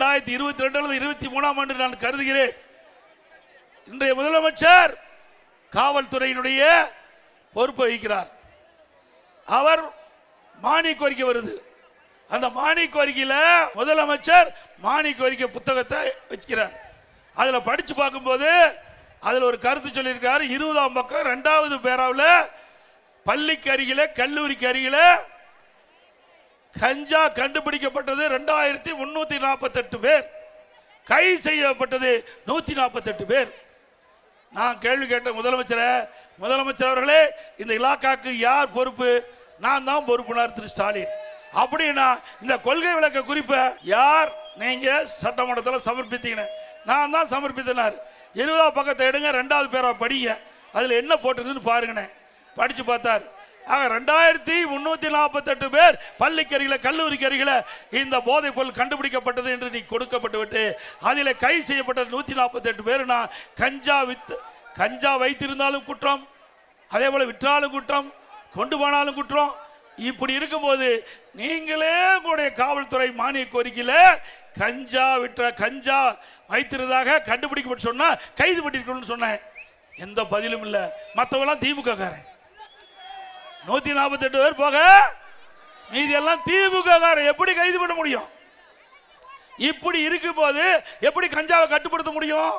2022 அல்லது 23ஆம் ஆண்டு நான் கருதுகிறேன். இன்றைய முதலமைச்சர் காவல்துறையினுடைய பொறுப்பு வகிக்கிறார். அவர் மானிய கோரிக்கை வருது. அந்த மானிய கோரிக்கையில முதலமைச்சர் மானிய கோரிக்கை புத்தகத்தை வச்சுக்கிறார். அதுல படிச்சு பார்க்கும்போது அதுல ஒரு கருத்து சொல்லியிருக்காரு. 20ஆம் பக்கம் 2வது பேராவில் பள்ளிக்கு அருகில கல்லூரிக்கு அருகில கஞ்சா கண்டுபிடிக்கப்பட்டது 2348 பேர், கைது செய்யப்பட்டது 148 பேர். நான் கேள்வி கேட்ட முதலமைச்சர் அவர்களே, இந்த இலாக்காக்கு யார் பொறுப்பு? நான் தான் பொறுப்புனார் திரு ஸ்டாலின். அப்படின்னா இந்த கொள்கை விளக்க குறிப்பை யார் நீங்க சட்டமன்றத்தில் சமர்ப்பித்தீங்க? நான் தான் சமர்ப்பித்தனார். 20ஆம் பக்கத்தை எடுங்க, 2வது பேரா படிங்க, அதுல என்ன போட்டிருக்குன்னு பாருங்கண்ணே. படிச்சு பார்த்தார். ஆக 2348 பேர் பள்ளிக்கு அருகில கல்லூரிக்கு அருகில இந்த போதைப் பொருள் கண்டுபிடிக்கப்பட்டது என்று நீ கொடுக்கப்பட்டு விட்டு அதில் கைது செய்யப்பட்ட 148 பேர் கஞ்சா வைத்திருந்தாலும் குற்றம், அதே போல விற்றாலும் குற்றம், கொண்டு போனாலும் குற்றம். இப்படி இருக்கும்போது நீங்களே உங்களுடைய காவல்துறை மானிய கோரிக்கையில கஞ்சா வைத்திருந்ததாக கண்டுபிடிக்கப்பட்டு சொன்னா கைது பண்ணிருக்கணும்னு சொன்னேன். எந்த பதிலும் இல்லை. மற்றவெல்லாம் திமுக காரன். 148 பேர் போக மீதி எல்லாம் திமுக காரன். எப்படி கைது பண்ண முடியும்? இப்படி இருக்கும்போது எப்படி கஞ்சாவை கட்டுப்படுத்த முடியும்?